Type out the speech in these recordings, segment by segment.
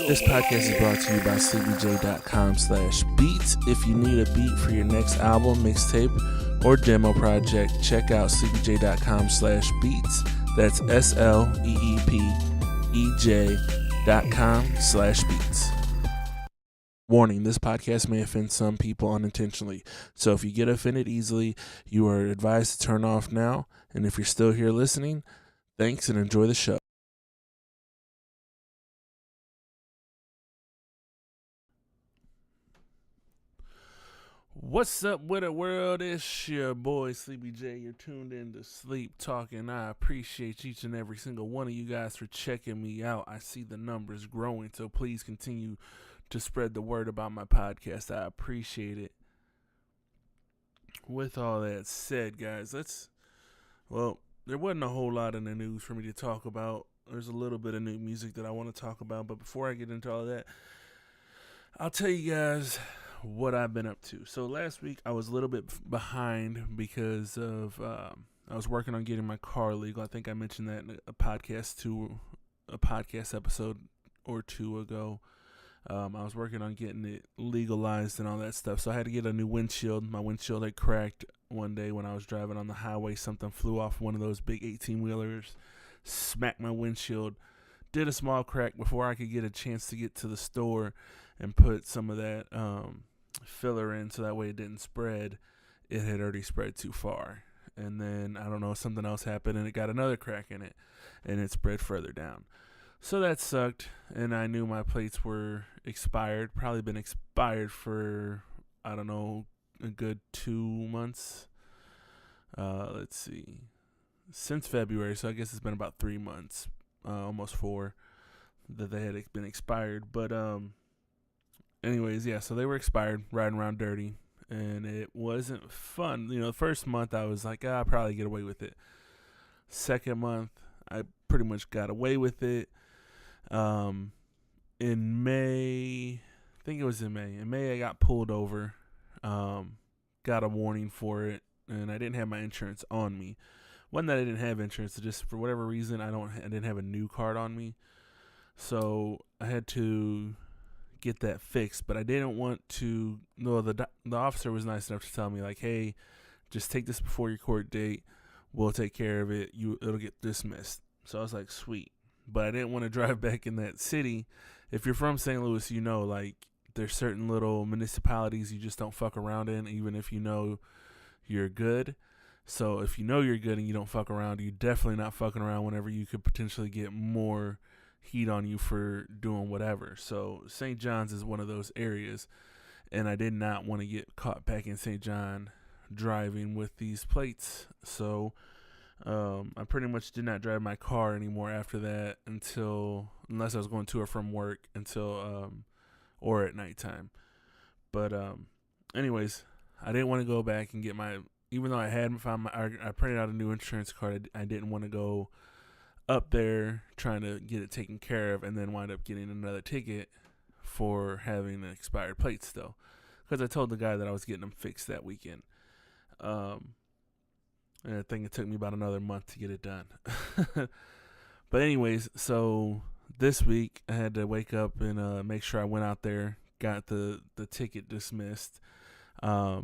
This podcast is brought to you by sleepyj.com/beats. If you need a beat for your next album, mixtape, or demo project, check out sleepyj.com/beats. That's sleepej.com/beats. Warning, this podcast may offend some people unintentionally. So if you get offended easily, you are advised to turn off now. And if you're still here listening, thanks and enjoy the show. What's up with the world? It's your boy Sleepy J. You're tuned in to Sleep Talkin. I appreciate each and every single one of you guys for checking me out. I see the numbers growing, so please continue to spread the word about my podcast. I appreciate it. With all that said, guys, there wasn't a whole lot in the news for me to talk about. There's a little bit of new music that I want to talk about, but before I get into all that, I'll tell you guys what I've been up to. So last week I was a little bit behind because of I was working on getting my car legal. I think I mentioned that in a podcast episode or two ago. I was working on getting it legalized and all that stuff. So I had to get a new windshield. My windshield had cracked one day when I was driving on the highway. Something flew off one of those big 18-wheelers, smacked my windshield, did a small crack before I could get a chance to get to the store and put some of that filler in so that way it didn't spread. It had already spread too far. And then, I don't know, something else happened and it got another crack in it and it spread further down. So that sucked, and I knew my plates were expired. Probably been expired for, I don't know, a good 2 months. Let's see. Since February, so I guess it's been about 3 months, almost 4, that they had been expired. But anyways, yeah, so they were expired, riding around dirty, and it wasn't fun. You know, the first month I was like, I'll probably get away with it. Second month, I pretty much got away with it. In May, I think it was in May. In May, I got pulled over, got a warning for it, and I didn't have my insurance on me. Wasn't that I didn't have insurance, just for whatever reason, I didn't have a new card on me, so I had to get that fixed. But I didn't want to. No, the officer was nice enough to tell me, like, hey, just take this before your court date. We'll take care of it. It'll get dismissed. So I was like, sweet. But I didn't want to drive back in that city. If you're from St. Louis, you know, like, there's certain little municipalities you just don't fuck around in, even if you know you're good. So if you know you're good and you don't fuck around, you're definitely not fucking around whenever you could potentially get more heat on you for doing whatever. So St. John's is one of those areas, and I did not want to get caught back in St. John driving with these plates. So I pretty much did not drive my car anymore after that unless I was going to or from work or at nighttime. But anyways, I didn't want to go back and get even though I hadn't found I printed out a new insurance card. I didn't want to go up there trying to get it taken care of and then wind up getting another ticket for having an expired plate still. Because I told the guy that I was getting them fixed that weekend. And I think it took me about another month to get it done. But anyways, so this week I had to wake up and make sure I went out there, got the ticket dismissed. My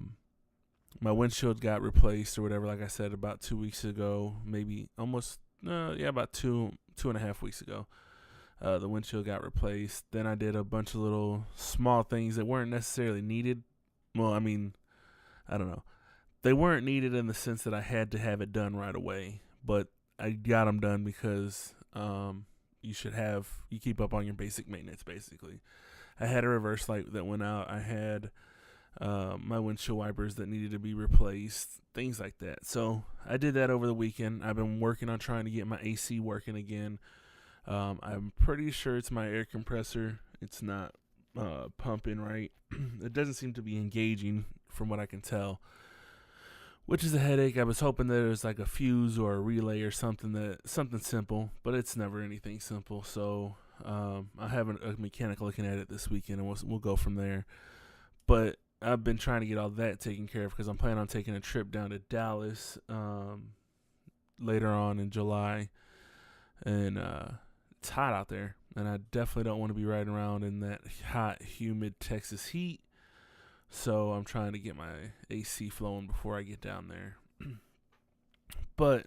windshield got replaced or whatever, like I said, about 2 weeks ago, maybe almost, about 2.5 weeks ago. The windshield got replaced. Then I did a bunch of little small things that weren't necessarily needed. Well, I mean, I don't know. They weren't needed in the sense that I had to have it done right away, but I got them done because you keep up on your basic maintenance, basically. I had a reverse light that went out. I had my windshield wipers that needed to be replaced, things like that. So I did that over the weekend. I've been working on trying to get my AC working again. I'm pretty sure it's my air compressor. It's not pumping right. It doesn't seem to be engaging from what I can tell, which is a headache. I was hoping that it was like a fuse or a relay or something simple, but it's never anything simple. So I have a mechanic looking at it this weekend, and we'll go from there. But I've been trying to get all that taken care of because I'm planning on taking a trip down to Dallas later on in July and it's hot out there, and I definitely don't want to be riding around in that hot, humid Texas heat. So I'm trying to get my AC flowing before I get down there. But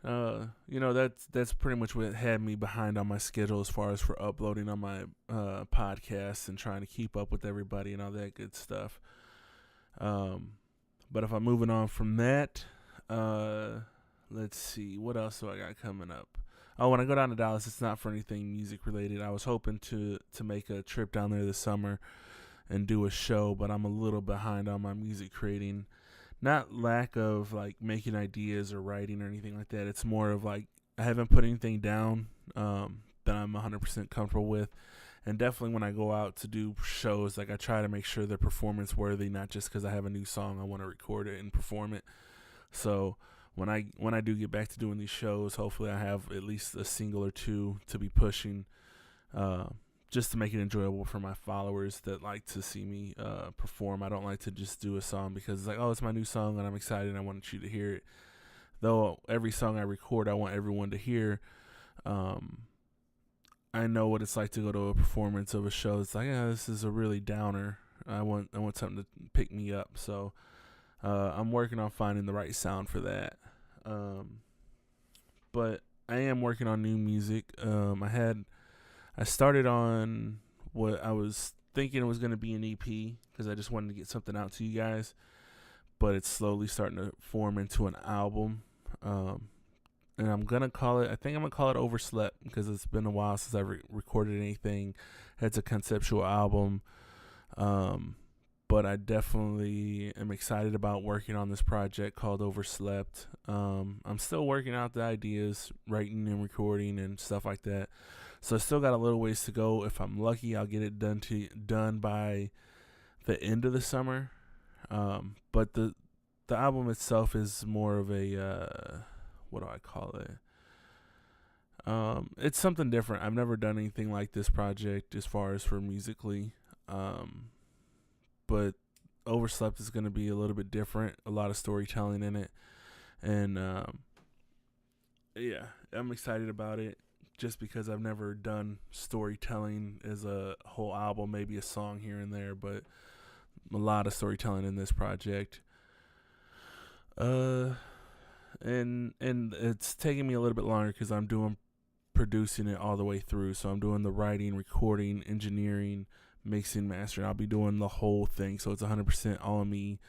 that's pretty much what had me behind on my schedule as far as for uploading on my podcast and trying to keep up with everybody and all that good stuff. But if I'm moving on from that, let's see, what else do I got coming up? Oh, when I go down to Dallas, it's not for anything music related. I was hoping to make a trip down there this summer and do a show, but I'm a little behind on my music creating. Not lack of like making ideas or writing or anything like that. It's more of like I haven't put anything down that I'm 100% comfortable with. And definitely when I go out to do shows, like I try to make sure they're performance worthy, not just because I have a new song, I want to record it and perform it. So when I do get back to doing these shows, hopefully I have at least a single or two to be pushing, just to make it enjoyable for my followers that like to see me perform. I don't like to just do a song because it's like, oh, it's my new song and I'm excited and I want you to hear it. Though every song I record, I want everyone to hear. I know what it's like to go to a performance of a show. It's like, yeah, this is a really downer. I want something to pick me up. So I'm working on finding the right sound for that. But I am working on new music. I started on what I was thinking it was going to be an EP because I just wanted to get something out to you guys. But it's slowly starting to form into an album. And I'm going to call it, I think I'm going to call it Overslept because it's been a while since I've recorded anything. It's a conceptual album. But I definitely am excited about working on this project called Overslept. I'm still working out the ideas, writing and recording and stuff like that. So I still got a little ways to go. If I'm lucky, I'll get it done by the end of the summer. But the album itself is more of a what do I call it? It's something different. I've never done anything like this project as far as for musically. But Overslept is going to be a little bit different. A lot of storytelling in it. And yeah, I'm excited about it just because I've never done storytelling as a whole album, maybe a song here and there, but a lot of storytelling in this project. And it's taking me a little bit longer because I'm producing it all the way through. So I'm doing the writing, recording, engineering, mixing, mastering. I'll be doing the whole thing. So it's 100% all on me,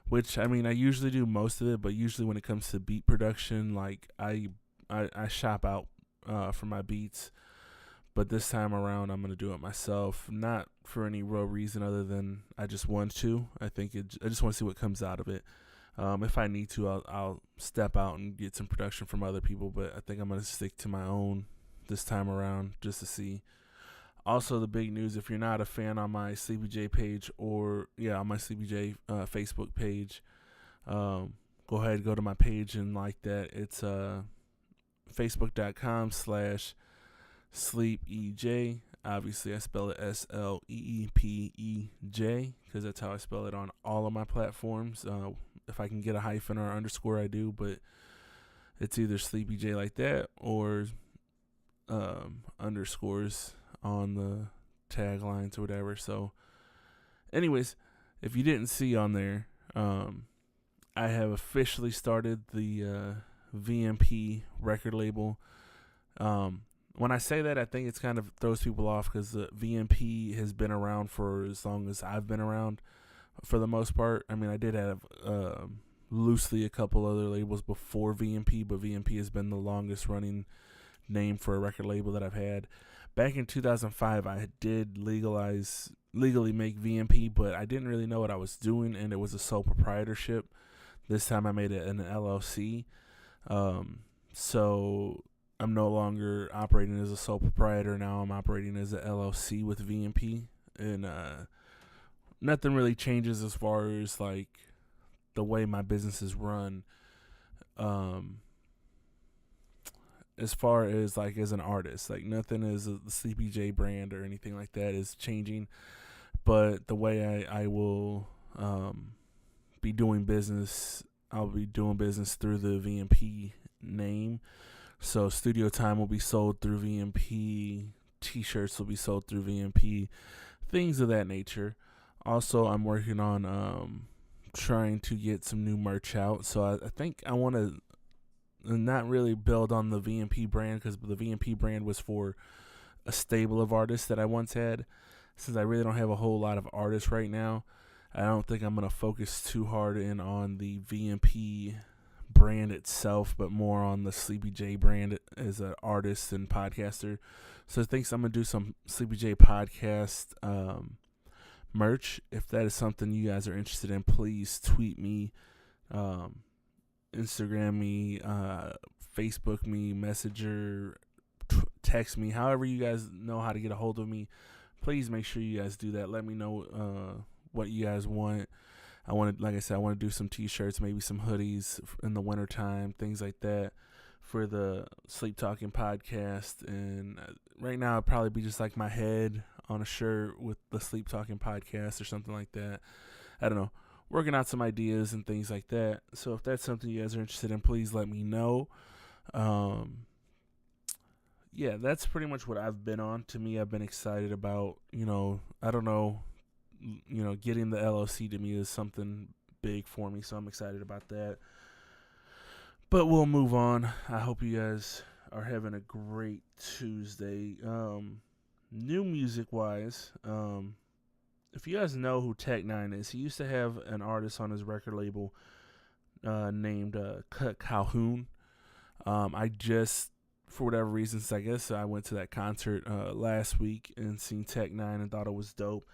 which, I mean, I usually do most of it, but usually when it comes to beat production, like I shop out for my beats. But this time around, I'm going to do it myself, not for any real reason other than I just want to. I just want to see what comes out of it. If I need to, I'll step out and get some production from other people, but I think I'm going to stick to my own this time around just to see. Also, the big news, if you're not a fan on my Sleepy J page on my Sleepy J Facebook page, go ahead, go to my page and like that. It's facebook.com/sleepej. Obviously, I spell it SLEEPEJ because that's how I spell it on all of my platforms. If I can get a hyphen or underscore, I do, but it's either Sleepy J like that or underscores on the taglines or whatever. So, anyways, if you didn't see on there, I have officially started the VMP record label. When I say that, I think it's kind of throws people off because the VMP has been around for as long as I've been around. For the most part, I mean, I did have loosely a couple other labels before VMP, but VMP has been the longest running name for a record label that I've had. Back in 2005, I did legally make VMP, but I didn't really know what I was doing, and it was a sole proprietorship. This time I made it an LLC. So I'm no longer operating as a sole proprietor. Now I'm operating as an LLC with VMP, and nothing really changes as far as like the way my business is run. As far as like as an artist, like nothing is the Sleepy J brand or anything like that is changing, but the way I will be doing business, I'll be doing business through the VMP name. So studio time will be sold through VMP. T-shirts will be sold through VMP. Things of that nature. Also, I'm working on trying to get some new merch out. So I think I want to not really build on the VMP brand, because the VMP brand was for a stable of artists that I once had. Since I really don't have a whole lot of artists right now, I don't think I'm going to focus too hard in on the VMP brand itself, but more on the Sleepy J brand as an artist and podcaster. So I think I'm going to do some Sleepy J podcast merch. If that is something you guys are interested in, please tweet me, Instagram me, Facebook me, Messenger, text me, however you guys know how to get a hold of me. Please make sure you guys do that. Let me know what you guys want. Like I said, I want to do some t-shirts, maybe some hoodies in the wintertime, things like that for the Sleep Talking podcast. And right now it'd probably be just like my head on a shirt with the Sleep Talking podcast or something like that. I don't know. Working out some ideas and things like that. So if that's something you guys are interested in, please let me know. Yeah, that's pretty much what I've been on. To me, I've been excited about, I don't know, getting the LLC to me is something big for me, so I'm excited about that. But we'll move on. I hope you guys are having a great Tuesday. New music-wise, if you guys know who Tech9 is, he used to have an artist on his record label named Kutt Calhoun. I just, for whatever reasons, I guess I went to that concert last week and seen Tech9 and thought it was dope.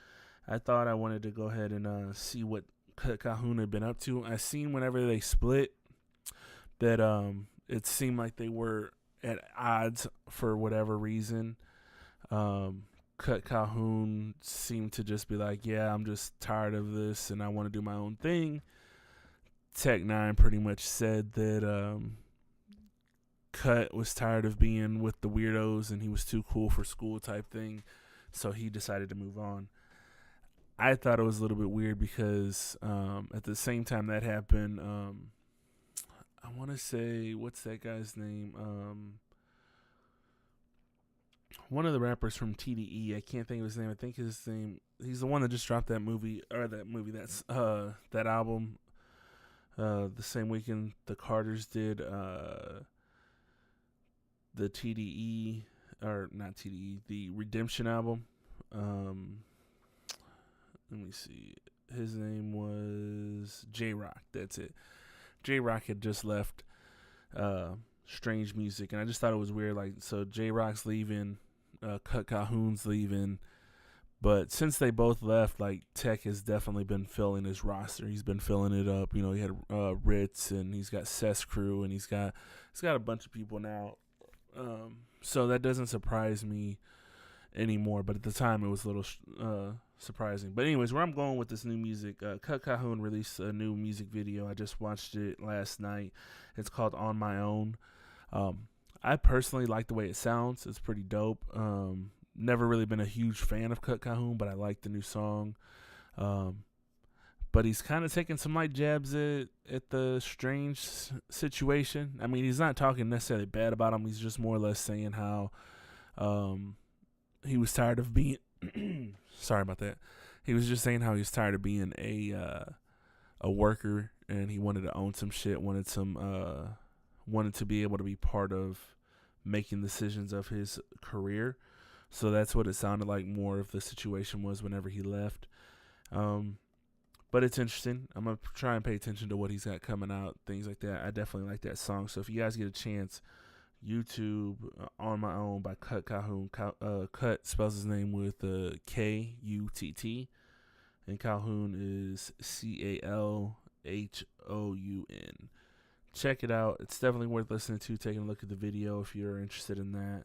I thought I wanted to go ahead and see what Kutt Calhoun had been up to. I seen whenever they split that it seemed like they were at odds for whatever reason. Kutt Calhoun seemed to just be like, yeah, I'm just tired of this and I want to do my own thing. Tech9 pretty much said that Kutt was tired of being with the weirdos and he was too cool for school type thing, so he decided to move on. I thought it was a little bit weird because at the same time that happened, I want to say, what's that guy's name? One of the rappers from TDE. I can't think of his name. I think his name. He's the one that just dropped that movie. That's that album. The same weekend the Carters did. The TDE, or not TDE, the Redemption album. Let me see. His name was J-Rock. That's it. J-Rock had just left Strange Music, and I just thought it was weird. Like, so J-Rock's leaving, Kutt Calhoun's leaving, but since they both left, like, Tech has definitely been filling his roster. He's been filling it up. He had Ritz, and he's got Cess Crew, and he's got a bunch of people now. So that doesn't surprise me anymore, but at the time it was a little surprising. But anyways, where I'm going with this new music, Kutt Calhoun released a new music video. I just watched it last night. It's called On My Own. I personally like the way it sounds. It's pretty dope. Never really been a huge fan of Kutt Calhoun, but I like the new song. But he's kind of taking some light jabs at the Strange situation. I mean, he's not talking necessarily bad about him. He's just more or less saying how he was tired of being sorry about that. He was just saying how he was tired of being a worker, and he wanted to own some shit, wanted to be able to be part of making decisions of his career. So that's what it sounded like more of the situation was whenever he left. But it's interesting. I'm going to try and pay attention to what he's got coming out, things like that. I definitely like that song. So if you guys get a chance, YouTube, On My Own by Kutt Calhoun. Kutt spells his name with K-U-T-T, and Calhoun is C-A-L-H-O-U-N. Check it out. It's definitely worth listening to, taking a look at the video if you're interested in that.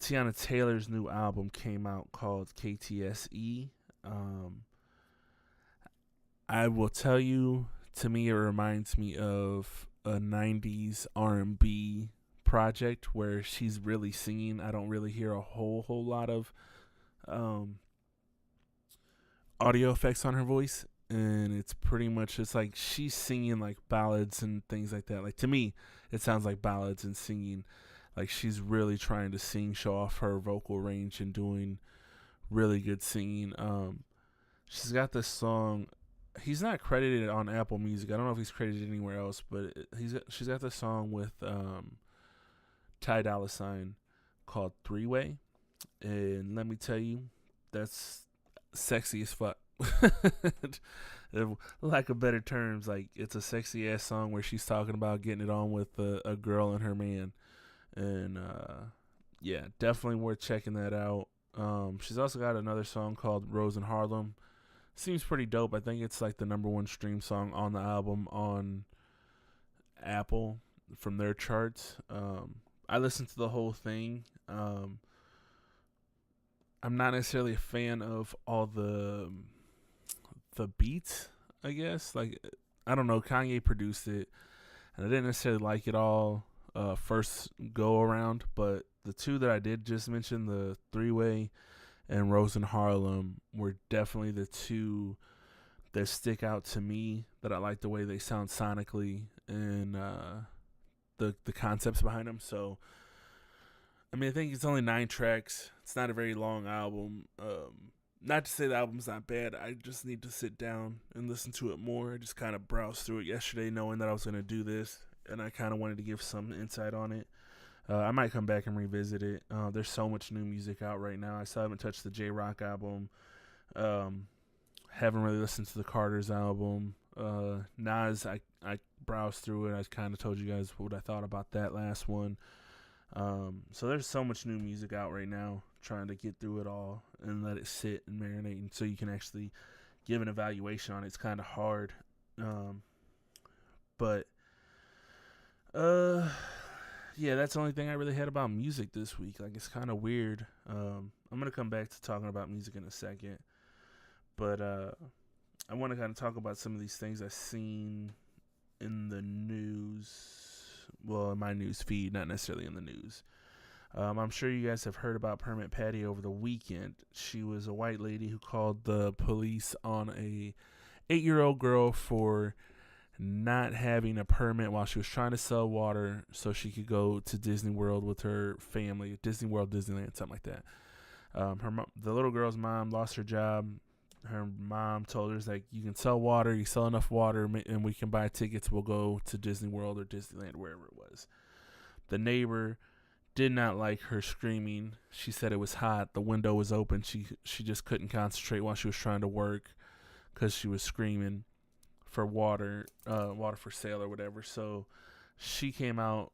Teyana Taylor's new album came out called KTSE. I will tell you, to me it reminds me of a 90s R&B project where she's really singing. I don't really hear a whole lot of audio effects on her voice, and it's pretty much just like she's singing like ballads and things like that. Like, to me, it sounds like ballads and singing. Like she's really trying to sing, show off her vocal range, and doing really good singing. She's got this song. He's not credited on Apple Music. I don't know if he's credited anywhere else, but she's got this song with Ty Dolla $ign called Three Way, and let me tell you, that's sexy as fuck. Lack of better terms, like it's a sexy ass song where she's talking about getting it on with a girl and her man, and yeah, definitely worth checking that out. She's also got another song called Rose in Harlem. Seems pretty dope. I think it's like the #1 stream song on the album on Apple from their charts. I listened to the whole thing. I'm not necessarily a fan of all the beats, I guess. Like, I don't know, Kanye produced it, and I didn't necessarily like it all first go around, but the two that I did just mention, the Three Way and Rose in Harlem, were definitely the two that stick out to me, that I like the way they sound sonically and the concepts behind them. So, I mean, I think it's only 9 tracks. It's not a very long album. Not to say the album's not bad. I just need to sit down and listen to it more. I just kind of browsed through it yesterday knowing that I was going to do this, and I kind of wanted to give some insight on it. I might come back and revisit it. There's so much new music out right now. I still haven't touched the J-Rock album. Haven't really listened to the Carter's album. Nas, I browsed through it. I kind of told you guys what I thought about that last one. So there's so much new music out right now. Trying to get through it all and let it sit and marinate, and so you can actually give an evaluation on it. It's kind of hard. But yeah, that's the only thing I really had about music this week. Like, it's kind of weird. I'm going to come back to talking about music in a second. But I want to kind of talk about some of these things I've seen in the news. Well, in my news feed, not necessarily in the news. I'm sure you guys have heard about Permit Patty over the weekend. She was a white lady who called the police on a 8-year-old girl for not having a permit while she was trying to sell water so she could go to Disney World with her family. Disney World, Disneyland, something like that. The little girl's mom lost her job. Her mom told her, like, you can sell water, you sell enough water, and we can buy tickets. We'll go to Disney World or Disneyland, wherever it was. The neighbor did not like her screaming. She said it was hot. The window was open. She just couldn't concentrate while she was trying to work because she was screaming for water for sale or whatever. So she came out,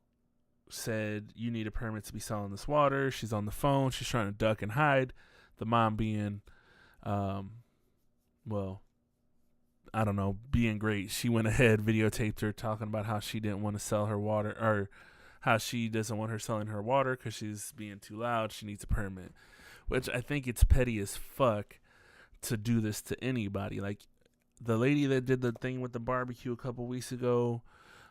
said, you need a permit to be selling this water. She's on the phone. She's trying to duck and hide. The mom being, being great. She went ahead, videotaped her talking about how she didn't want to sell her water, or how she doesn't want her selling her water because she's being too loud. She needs a permit, which I think it's petty as fuck to do this to anybody. Like, the lady that did the thing with the barbecue a couple weeks ago,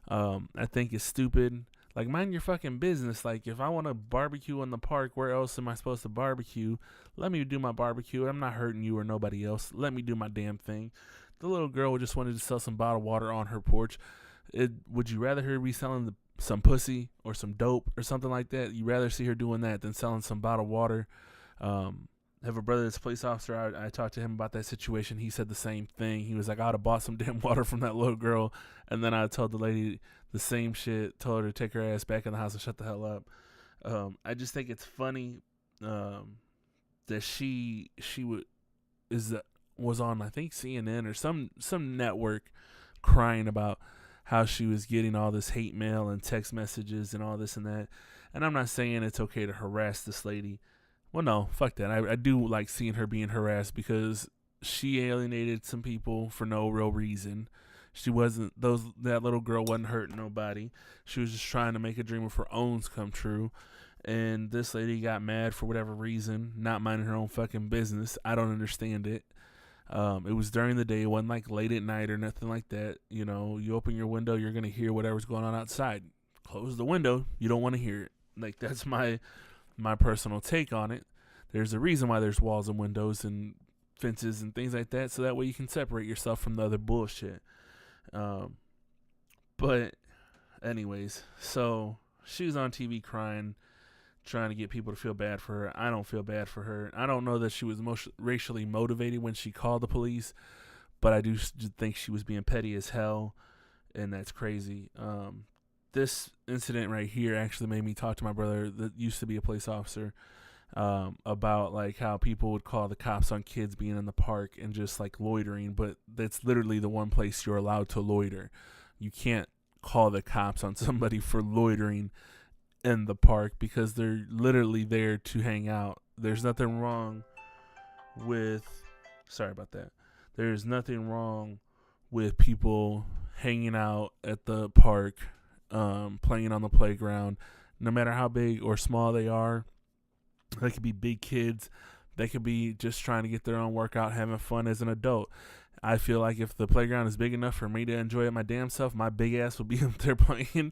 I think is stupid. Like, mind your fucking business. Like, if I want to barbecue in the park, where else am I supposed to barbecue? Let me do my barbecue. I'm not hurting you or nobody else. Let me do my damn thing. The little girl just wanted to sell some bottled water on her porch. Would you rather her be selling some pussy or some dope or something like that? You'd rather see her doing that than selling some bottled water. Have a brother that's a police officer. I talked to him about that situation. He said the same thing. He was like, I would have bought some damn water from that little girl. And then I told the lady the same shit, told her to take her ass back in the house and shut the hell up. I just think it's funny that she was on, I think, CNN or some network, crying about how she was getting all this hate mail and text messages and all this and that. And I'm not saying it's okay to harass this lady. Well, no, fuck that. I do like seeing her being harassed because she alienated some people for no real reason. That little girl wasn't hurting nobody. She was just trying to make a dream of her own come true. And this lady got mad for whatever reason, not minding her own fucking business. I don't understand it. It was during the day. It wasn't like late at night or nothing like that. You know, you open your window, you're going to hear whatever's going on outside. Close the window. You don't want to hear it. Like, that's my personal take on it. There's a reason why there's walls and windows and fences and things like that, so that way you can separate yourself from the other bullshit. But Anyways, so she was on TV crying, trying to get people to feel bad for her. I don't feel bad for her. I don't know that she was most racially motivated when she called the police, but I do think she was being petty as hell, and that's crazy. This incident right here actually made me talk to my brother that used to be a police officer, about like how people would call the cops on kids being in the park and just like loitering, but that's literally the one place you're allowed to loiter. You can't call the cops on somebody for loitering in the park because they're literally there to hang out. There's nothing wrong with sorry about that. There's nothing wrong with people hanging out at the park, playing on the playground, no matter how big or small they are. They could be big kids. They could be just trying to get their own workout, having fun as an adult. I feel like if the playground is big enough for me to enjoy it my damn self, my big ass would be up there playing,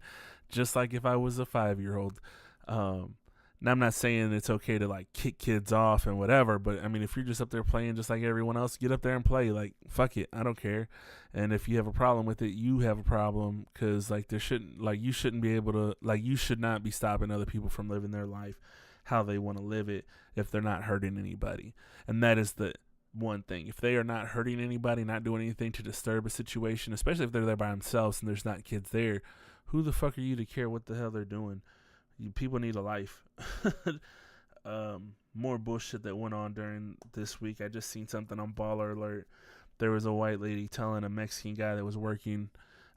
just like if I was a 5-year-old. Now I'm not saying it's okay to like kick kids off and whatever, but I mean if you're just up there playing just like everyone else, get up there and play. Like fuck it, I don't care. And if you have a problem with it, you have a problem, because like you shouldn't be able to, like, you should not be stopping other people from living their life how they want to live it if they're not hurting anybody. And that is the one thing. If they are not hurting anybody, not doing anything to disturb a situation, especially if they're there by themselves and there's not kids there, who the fuck are you to care what the hell they're doing? People need a life. More bullshit that went on during this week. I just seen something on Baller Alert. There was a white lady telling a Mexican guy that was working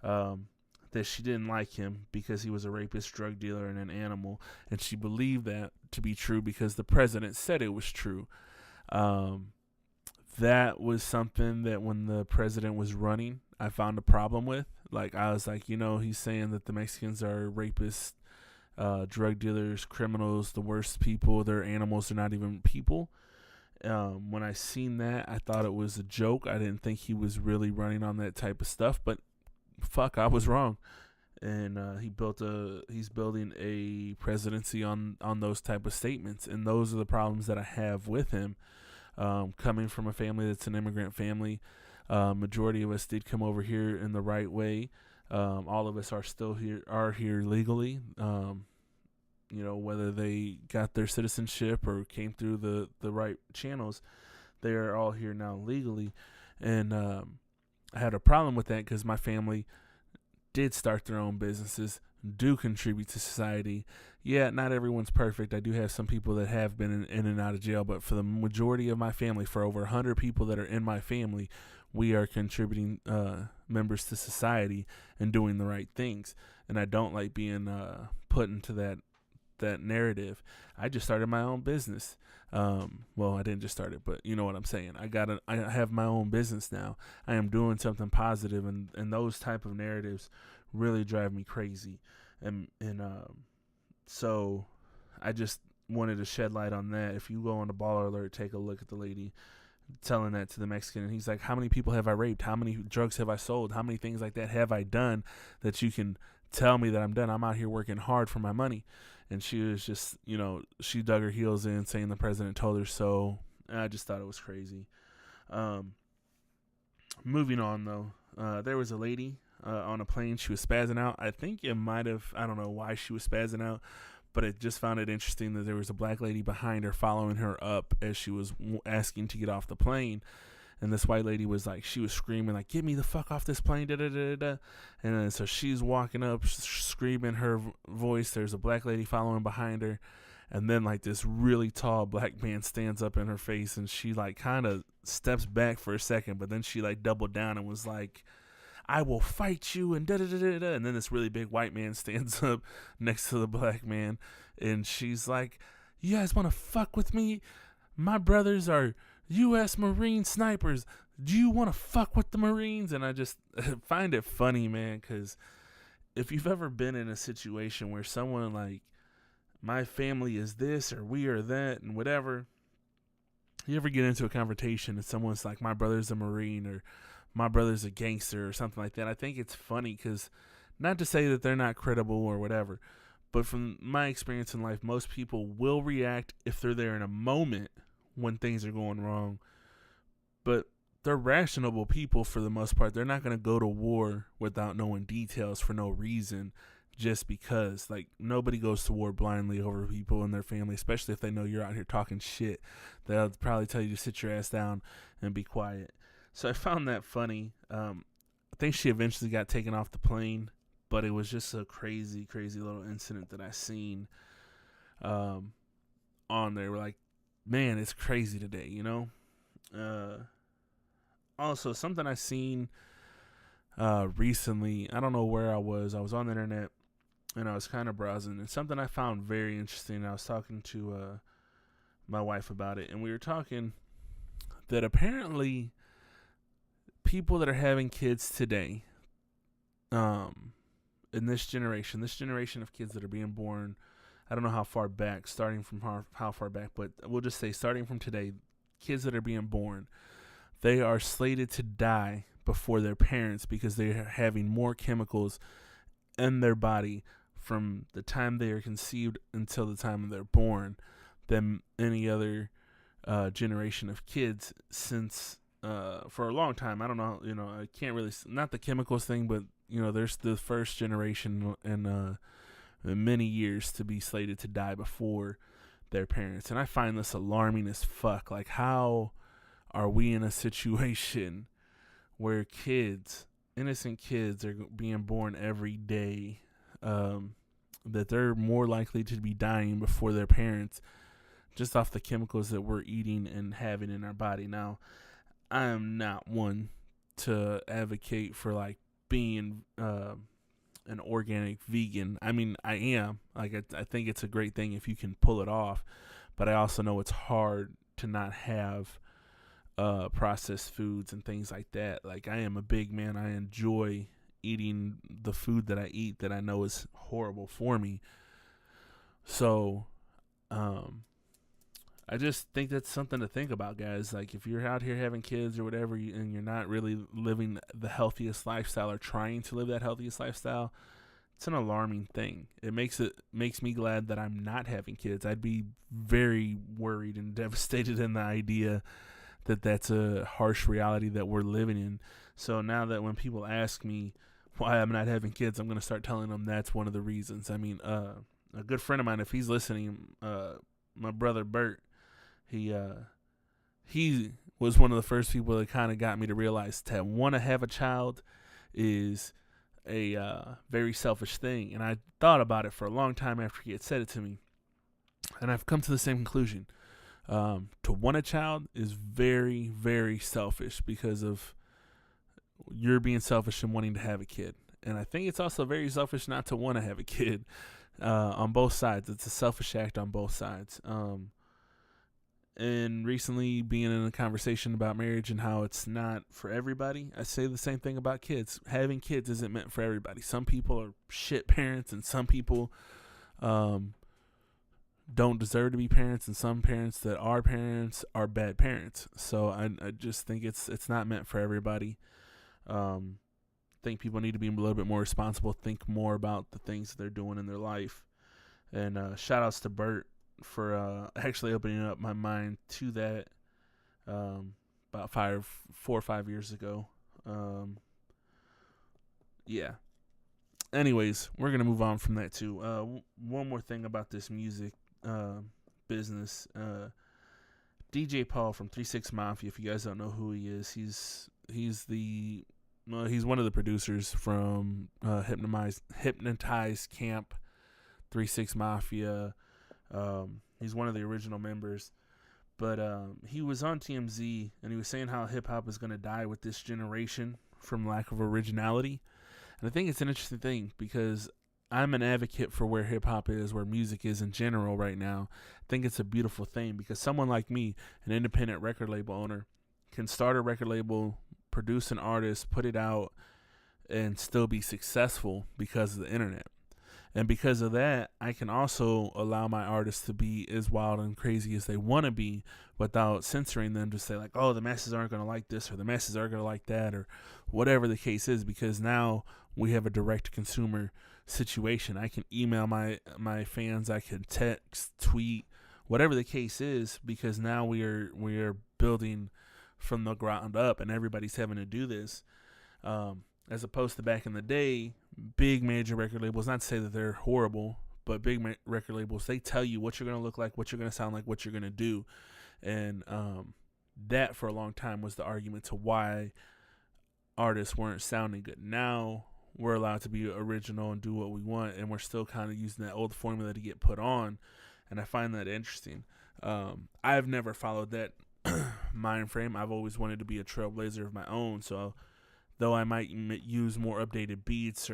that she didn't like him because he was a rapist, drug dealer, and an animal. And she believed that to be true because the president said it was true. That was something that when the president was running, I found a problem with. Like, I was like, he's saying that the Mexicans are rapists, drug dealers, criminals, the worst people. They're animals. They're not even people. When I seen that, I thought it was a joke. I didn't think he was really running on that type of stuff, but fuck, I was wrong. And he's building a presidency on those type of statements, and those are the problems that I have with him. Coming from a family that's an immigrant family, majority of us did come over here in the right way. All of us are here legally. Whether they got their citizenship or came through the right channels, they are all here now legally. And I had a problem with that because my family did start their own businesses, do contribute to society. Yeah, not everyone's perfect. I do have some people that have been in and out of jail, but for the majority of my family, for over 100 people that are in my family, we are contributing members to society and doing the right things. And I don't like being put into that narrative. I just started my own business. Well, I didn't just start it, but you know what I'm saying. I have my own business now. I am doing something positive, and those type of narratives really drive me crazy. And so I just wanted to shed light on that. If you go on the Baller Alert, take a look at the lady telling that to the Mexican, and he's like, how many people have I raped? How many drugs have I sold? How many things like that have I done that you can tell me that I'm done? I'm out here working hard for my money. And she was just, she dug her heels in, saying the president told her so. And I just thought it was crazy. Moving on, though, there was a lady on a plane. She was spazzing out. I think it might have, I don't know why she was spazzing out, but I just found it interesting that there was a black lady behind her following her up as she was asking to get off the plane. And this white lady was like, she was screaming like, get me the fuck off this plane, da da da da. And then so she's walking up, screaming her voice. There's a black lady following behind her. And then like this really tall black man stands up in her face, and she like kind of steps back for a second, but then she like doubled down and was like, I will fight you, and da da da da da. And then this really big white man stands up next to the black man, and she's like, you guys want to fuck with me? My brothers are U.S. Marine snipers. Do you want to fuck with the Marines? And I just find it funny, man, because if you've ever been in a situation where someone like, my family is this or we are that and whatever, you ever get into a confrontation and someone's like, my brother's a Marine or my brother's a gangster or something like that, I think it's funny because, not to say that they're not credible or whatever, but from my experience in life, most people will react if they're there in a moment when things are going wrong, but they're rational people for the most part. They're not going to go to war without knowing details for no reason. just because. Like, nobody goes to war blindly over people in their family, especially if they know you're out here talking shit. They'll probably tell you to sit your ass down and be quiet. So I found that funny. I think she eventually got taken off the plane, but it was just a crazy, crazy little incident that I seen on there. We're like, man, it's crazy today, you know? Also, something I seen recently, I don't know where I was on the internet, and I was kind of browsing, and something I found very interesting. I was talking to my wife about it, and we were talking that apparently people that are having kids today, in this generation of kids that are being born, I don't know how far back, starting from how far back, but we'll just say starting from today, kids that are being born, they are slated to die before their parents because they're having more chemicals in their body from the time they are conceived until the time they're born than any other generation of kids since for a long time. I don't know, I can't really, not the chemicals thing, but there's the first generation in many years to be slated to die before their parents. And I find this alarming as fuck. Like, how are we in a situation where innocent kids are being born every day, that they're more likely to be dying before their parents just off the chemicals that we're eating and having in our body? Now, I am not one to advocate for like being an organic vegan. I mean, I am. Like, I think it's a great thing if you can pull it off, but I also know it's hard to not have processed foods and things like that. Like, I am a big man. I enjoy eating the food that I eat that I know is horrible for me. So, I just think that's something to think about, guys. Like, if you're out here having kids or whatever, and you're not really living the healthiest lifestyle or trying to live that healthiest lifestyle, it's an alarming thing. It makes me glad that I'm not having kids. I'd be very worried and devastated in the idea that that's a harsh reality that we're living in. So now that when people ask me why I'm not having kids, I'm going to start telling them that's one of the reasons. I mean, a good friend of mine, if he's listening, my brother Bert, he was one of the first people that kind of got me to realize that want to have a child is a very selfish thing. And I thought about it for a long time after he had said it to me, and I've come to the same conclusion. To want a child is very, very selfish because of you're being selfish and wanting to have a kid. And I think it's also very selfish not to want to have a kid on both sides. It's a selfish act on both sides. And recently being in a conversation about marriage and how it's not for everybody, I say the same thing about kids. Having kids isn't meant for everybody. Some people are shit parents, and some people don't deserve to be parents, and some parents that are parents are bad parents. So I just think it's not meant for everybody. I think people need to be a little bit more responsible, think more about the things that they're doing in their life. And shout outs to Bert for actually opening up my mind to that about 4 or 5 years ago. Yeah. Anyways, we're going to move on from that too. One more thing about this music business. DJ Paul from 3 6 Mafia, if you guys don't know who he is, he's one of the producers from Hypnotized Camp, 3 6 Mafia. He's one of the original members, but he was on TMZ and he was saying how hip hop is going to die with this generation from lack of originality. And I think it's an interesting thing because I'm an advocate for where hip hop is, where music is in general right now. I think it's a beautiful thing because someone like me, an independent record label owner, can start a record label, produce an artist, put it out, and still be successful because of the internet. And because of that, I can also allow my artists to be as wild and crazy as they want to be without censoring them to say like, oh, the masses aren't going to like this or the masses aren't going to like that or whatever the case is, because now we have a direct consumer situation. I can email my fans, I can text, tweet, whatever the case is, because now we are building from the ground up and everybody's having to do this. As opposed to back in the day, big major record labels, not to say that they're horrible, but big record labels, they tell you what you're going to look like, what you're going to sound like, what you're going to do. And that for a long time was the argument to why artists weren't sounding good. Now we're allowed to be original and do what we want, and we're still kind of using that old formula to get put on. And I find that interesting. I've never followed that mind frame. I've always wanted to be a trailblazer of my own. So though I might use more updated beats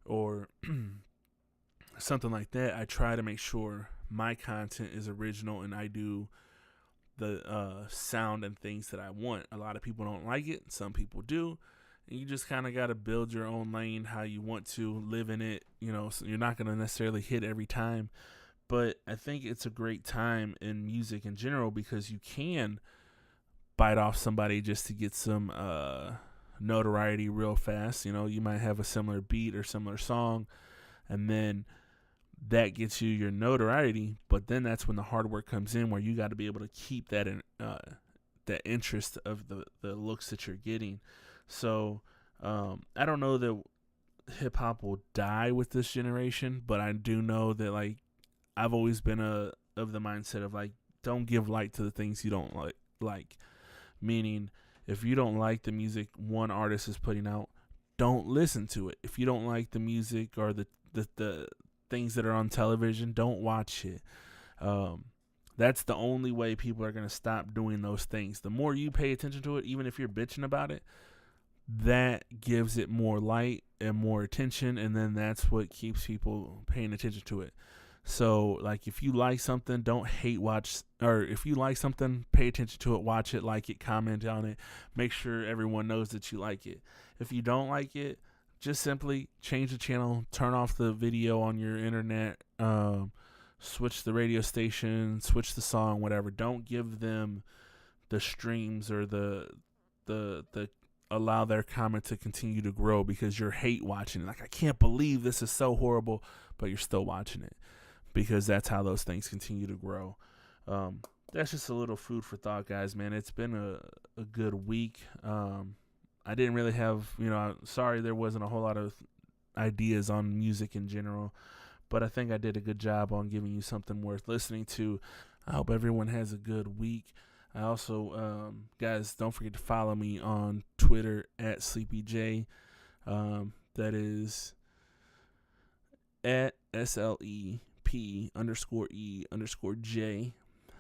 or something like that, I try to make sure my content is original and I do the sound and things that I want. A lot of people don't like it. Some people do. And you just kind of got to build your own lane how you want to live in it. So you're not going to necessarily hit every time. But I think it's a great time in music in general because you can bite off somebody just to get some notoriety real fast. You might have a similar beat or similar song, and then that gets you your notoriety. But then that's when the hard work comes in, where you got to be able to keep that that interest of the looks that you're getting. So I don't know that hip hop will die with this generation, but I do know that I've always been of the mindset of don't give light to the things you don't like. Meaning, if you don't like the music one artist is putting out, don't listen to it. If you don't like the music or the things that are on television, don't watch it. That's the only way people are going to stop doing those things. The more you pay attention to it, even if you're bitching about it, that gives it more light and more attention, and then that's what keeps people paying attention to it. So, if you like something, don't hate watch, or if you like something, pay attention to it, watch it, like it, comment on it, make sure everyone knows that you like it. If you don't like it, just simply change the channel, turn off the video on your internet, switch the radio station, switch the song, whatever. Don't give them the streams or the allow their comment to continue to grow because you're hate watching it. I can't believe this is so horrible, but you're still watching it. Because that's how those things continue to grow. That's just a little food for thought, guys, man. It's been a good week. I didn't really have, sorry there wasn't a whole lot of ideas on music in general, but I think I did a good job on giving you something worth listening to. I hope everyone has a good week. I also, guys, don't forget to follow me on Twitter at SleepyJ. That is at SLEP_E_J.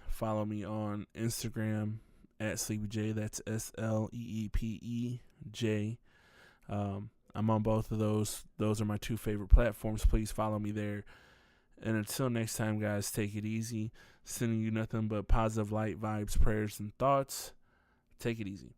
Follow me on Instagram at SleepyJ. That's SLEEPEJ. I'm on both of those. Those are my two favorite platforms. Please follow me there. And until next time, guys, take it easy. Sending you nothing but positive light, vibes, prayers, and thoughts. Take it easy.